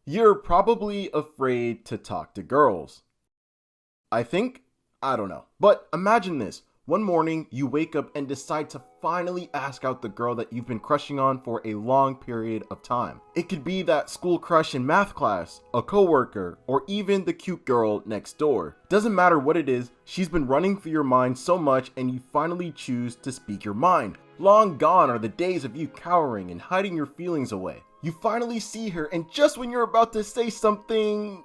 You're probably afraid to talk to girls. I think? I don't know. But imagine this. One morning, you wake up and decide to finally ask out the girl that you've been crushing on for a long period of time. It could be that school crush in math class, a coworker, or even the cute girl next door. Doesn't matter what it is, she's been running through your mind so much and you finally choose to speak your mind. Long gone are the days of you cowering and hiding your feelings away. You finally see her, and just when you're about to say something,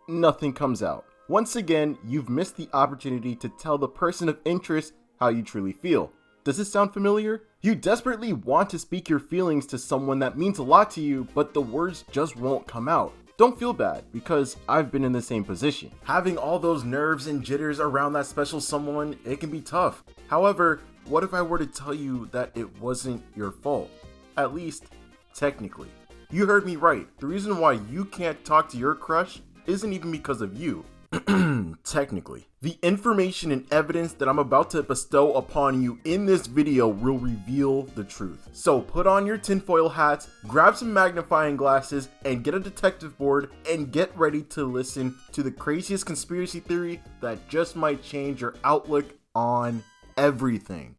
nothing comes out. Once again, you've missed the opportunity to tell the person of interest how you truly feel. Does this sound familiar? You desperately want to speak your feelings to someone that means a lot to you, but the words just won't come out. Don't feel bad, because I've been in the same position. Having all those nerves and jitters around that special someone, it can be tough. However, what if I were to tell you that it wasn't your fault? At least, technically. You heard me right. The reason why you can't talk to your crush isn't even because of you. Technically. The information and evidence that I'm about to bestow upon you in this video will reveal the truth. So put on your tinfoil hats, grab some magnifying glasses, and get a detective board and get ready to listen to the craziest conspiracy theory that just might change your outlook on everything.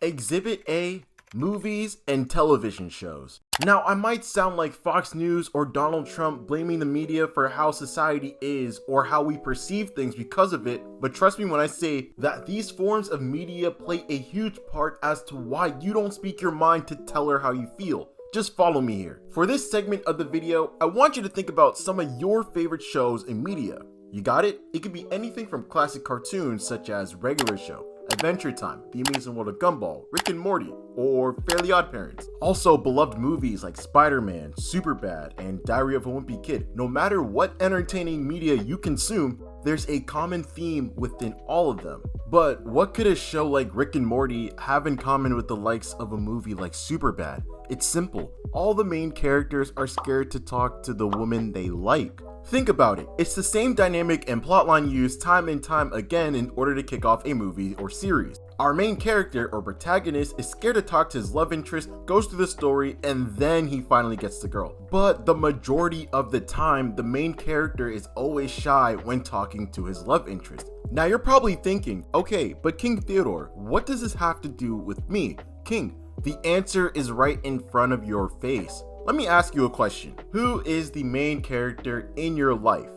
Exhibit A: movies and television shows. Now, I might sound like Fox News or Donald Trump blaming the media for how society is or how we perceive things because of it, but trust me when I say that these forms of media play a huge part as to why you don't speak your mind to tell her how you feel. Just follow me here. For this segment of the video, I want you to think about some of your favorite shows in media. You got it? It could be anything from classic cartoons such as Regular Show, Adventure Time, The Amazing World of Gumball, Rick and Morty, or Fairly Oddparents. Also beloved movies like Spider-Man, Superbad, and Diary of a Wimpy Kid. No matter what entertaining media you consume, there's a common theme within all of them. But what could a show like Rick and Morty have in common with the likes of a movie like Superbad? It's simple. All the main characters are scared to talk to the woman they like. Think about it. It's the same dynamic and plotline used time and time again in order to kick off a movie or series. Our main character or protagonist is scared to talk to his love interest, goes through the story, and then he finally gets the girl. But the majority of the time, the main character is always shy when talking to his love interest. Now you're probably thinking, okay, but King Theodore, what does this have to do with me? King, the answer is right in front of your face. Let me ask you a question. Who is the main character in your life?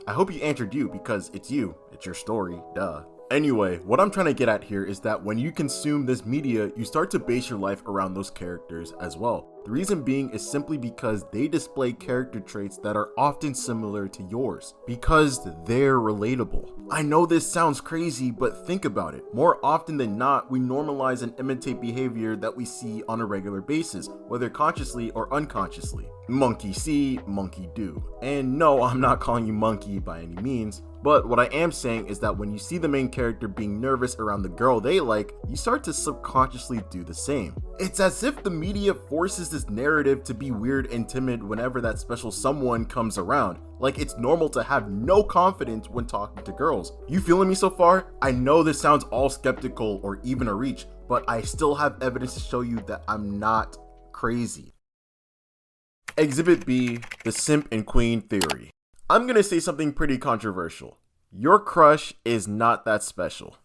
I hope you answered you because it's you. It's your story, duh. Anyway, what I'm trying to get at here is that when you consume this media, you start to base your life around those characters as well. The reason being is simply because they display character traits that are often similar to yours, because they're relatable. I know this sounds crazy, but think about it. More often than not, we normalize and imitate behavior that we see on a regular basis, whether consciously or unconsciously. Monkey see, monkey do. And no, I'm not calling you monkey by any means. But what I am saying is that when you see the main character being nervous around the girl they like, you start to subconsciously do the same. It's as if the media forces this narrative to be weird and timid whenever that special someone comes around. Like it's normal to have no confidence when talking to girls. You feeling me so far? I know this sounds all skeptical or even a reach, but I still have evidence to show you that I'm not crazy. Exhibit B: the simp and queen theory. I'm gonna say something pretty controversial. Your crush is not that special.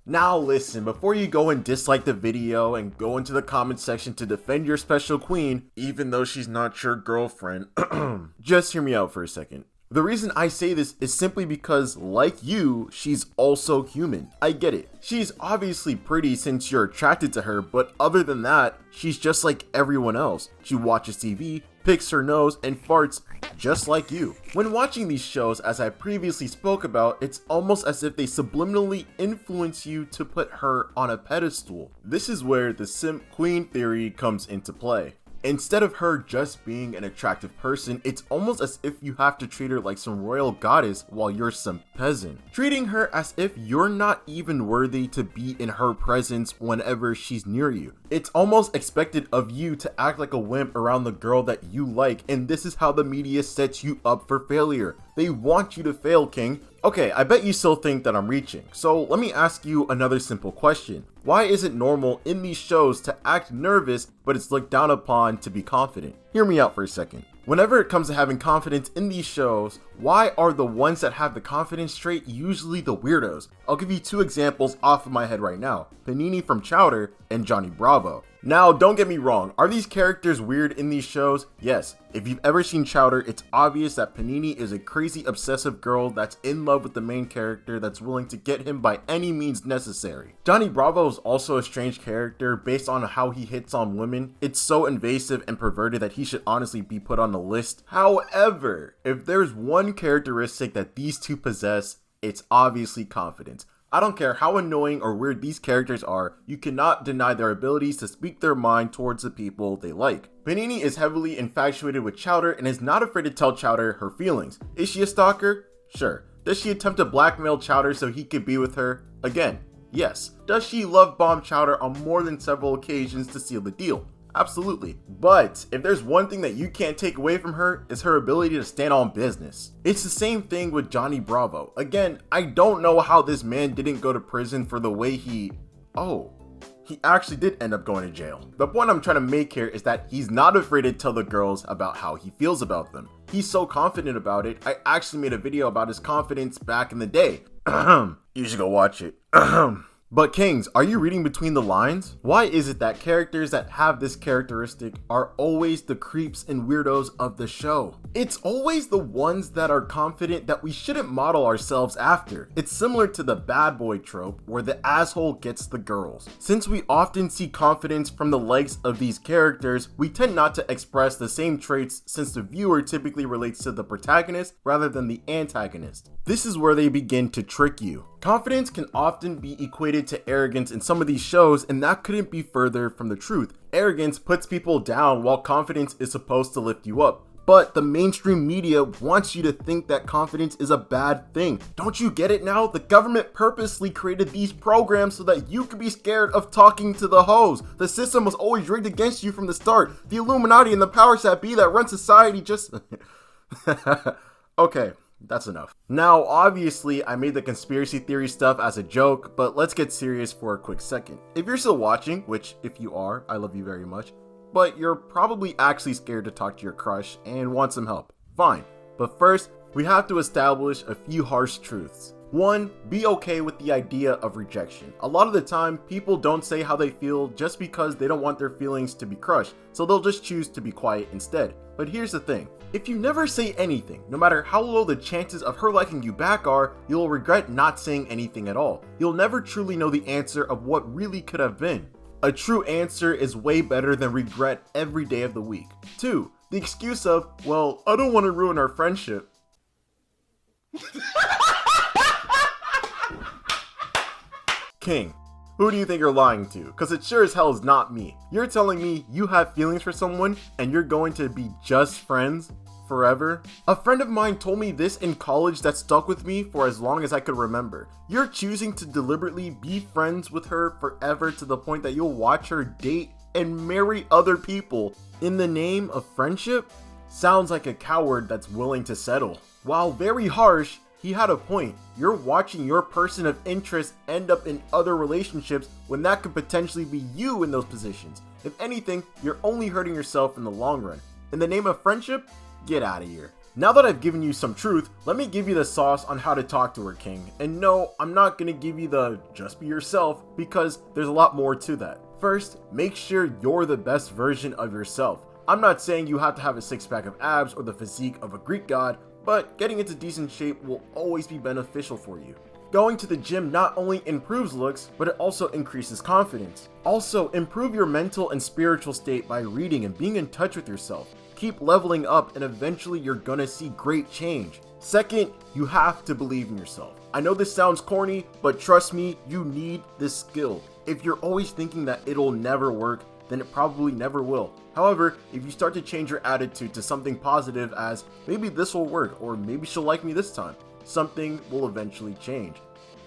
Now listen, before you go and dislike the video and go into the comment section to defend your special queen, even though she's not your girlfriend, just hear me out for a second. The reason I say this is simply because, like you, she's also human. I get it. She's obviously pretty since you're attracted to her, but other than that, she's just like everyone else. She watches TV, picks her nose, and farts just like you. When watching these shows, as I previously spoke about, it's almost as if they subliminally influence you to put her on a pedestal. This is where the simp queen theory comes into play. Instead of her just being an attractive person, it's almost as if you have to treat her like some royal goddess while you're some peasant. Treating her as if you're not even worthy to be in her presence whenever she's near you. It's almost expected of you to act like a wimp around the girl that you like, and this is how the media sets you up for failure. They want you to fail, King. Okay, I bet you still think that I'm reaching, so let me ask you another simple question. Why is it normal in these shows to act nervous, but it's looked down upon to be confident? Hear me out for a second. Whenever it comes to having confidence in these shows, why are the ones that have the confidence trait usually the weirdos? I'll give you two examples off of my head right now. Panini from Chowder and Johnny Bravo. Now, don't get me wrong, are these characters weird in these shows? Yes. If you've ever seen Chowder, it's obvious that Panini is a crazy obsessive girl that's in love with the main character that's willing to get him by any means necessary. Johnny Bravo is also a strange character based on how he hits on women. It's so invasive and perverted that he should honestly be put on the list. However, if there's one characteristic that these two possess, it's obviously confidence. I don't care how annoying or weird these characters are, you cannot deny their abilities to speak their mind towards the people they like. Panini is heavily infatuated with Chowder and is not afraid to tell Chowder her feelings. Is she a stalker? Sure. Does she attempt to blackmail Chowder so he could be with her? Again, yes. Does she love bomb Chowder on more than several occasions to seal the deal? Absolutely. But if there's one thing that you can't take away from her, is her ability to stand on business. It's the same thing with Johnny Bravo. Again, I don't know how this man didn't go to prison for the way he actually did end up going to jail. The point I'm trying to make here is that he's not afraid to tell the girls about how he feels about them. He's so confident about it. I actually made a video about his confidence back in the day. You should go watch it. But Kings, are you reading between the lines? Why is it that characters that have this characteristic are always the creeps and weirdos of the show? It's always the ones that are confident that we shouldn't model ourselves after. It's similar to the bad boy trope where the asshole gets the girls. Since we often see confidence from the likes of these characters, we tend not to express the same traits since the viewer typically relates to the protagonist rather than the antagonist. This is where they begin to trick you. Confidence can often be equated to arrogance in some of these shows, and that couldn't be further from the truth. Arrogance puts people down while confidence is supposed to lift you up. But the mainstream media wants you to think that confidence is a bad thing. Don't you get it now? The government purposely created these programs so that you could be scared of talking to the hoes. The system was always rigged against you from the start. The Illuminati and the powers that be that run society just... Okay. That's enough. Now, obviously, I made the conspiracy theory stuff as a joke, but let's get serious for a quick second. If you're still watching, which if you are, I love you very much, but you're probably actually scared to talk to your crush and want some help. Fine. But first, we have to establish a few harsh truths. 1. Be okay with the idea of rejection. A lot of the time, people don't say how they feel just because they don't want their feelings to be crushed, so they'll just choose to be quiet instead. But here's the thing. If you never say anything, no matter how low the chances of her liking you back are, you'll regret not saying anything at all. You'll never truly know the answer of what really could have been. A true answer is way better than regret every day of the week. 2. The excuse of, well, I don't want to ruin our friendship. King, who do you think you're lying to? Because it sure as hell is not me. You're telling me you have feelings for someone and you're going to be just friends forever? A friend of mine told me this in college that stuck with me for as long as I could remember. You're choosing to deliberately be friends with her forever to the point that you'll watch her date and marry other people in the name of friendship? Sounds like a coward that's willing to settle. While very harsh, he had a point. You're watching your person of interest end up in other relationships when that could potentially be you in those positions. If anything, you're only hurting yourself in the long run. In the name of friendship, get out of here. Now that I've given you some truth, let me give you the sauce on how to talk to her, King. And no, I'm not gonna give you the just be yourself because there's a lot more to that. First, make sure you're the best version of yourself. I'm not saying you have to have a six-pack of abs or the physique of a Greek god, but getting into decent shape will always be beneficial for you. Going to the gym not only improves looks, but it also increases confidence. Also, improve your mental and spiritual state by reading and being in touch with yourself. Keep leveling up and eventually you're gonna see great change. Second, you have to believe in yourself. I know this sounds corny, but trust me, you need this skill. If you're always thinking that it'll never work, then it probably never will. However, if you start to change your attitude to something positive as, maybe this will work, or maybe she'll like me this time, something will eventually change.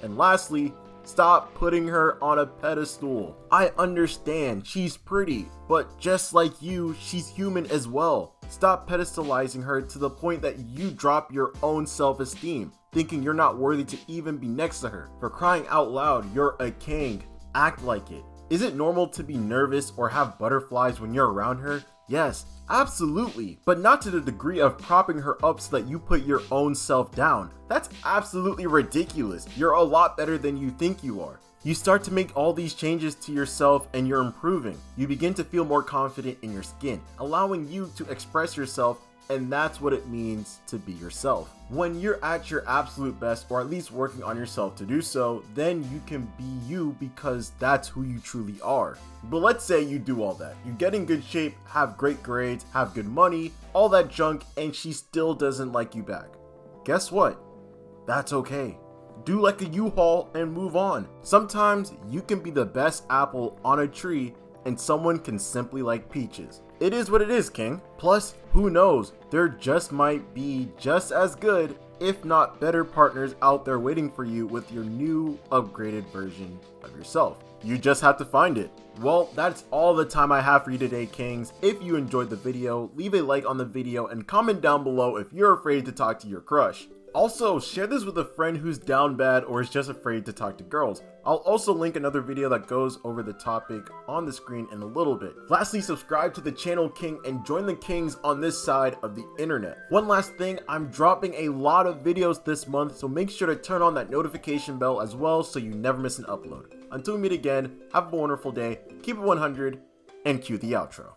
And lastly, Stop putting her on a pedestal. I understand she's pretty, but just like you, she's human as well. Stop pedestalizing her to the point that you drop your own self-esteem, thinking you're not worthy to even be next to her. For crying out loud, you're a king. Act like it. Is it normal to be nervous or have butterflies when you're around her? Yes, absolutely, but not to the degree of propping her up so that you put your own self down. That's absolutely ridiculous. You're a lot better than you think you are. You start to make all these changes to yourself and you're improving. You begin to feel more confident in your skin, allowing you to express yourself, and that's what it means to be yourself. When you're at your absolute best, or at least working on yourself to do so, then you can be you because that's who you truly are. But let's say you do all that. You get in good shape, have great grades, have good money, all that junk, and she still doesn't like you back. Guess what? That's okay. Do like a U-Haul and move on. Sometimes you can be the best apple on a tree and someone can simply like peaches. It is what it is, King. Plus, who knows, there just might be just as good, if not better partners out there waiting for you with your new, upgraded version of yourself. You just have to find it. Well, that's all the time I have for you today, Kings. If you enjoyed the video, leave a like on the video and comment down below if you're afraid to talk to your crush. Also, share this with a friend who's down bad or is just afraid to talk to girls. I'll also link another video that goes over the topic on the screen in a little bit. Lastly, subscribe to the channel, King, and join the Kings on this side of the internet. One last thing, I'm dropping a lot of videos this month, so make sure to turn on that notification bell as well so you never miss an upload. Until we meet again, have a wonderful day, keep it 100, and cue the outro.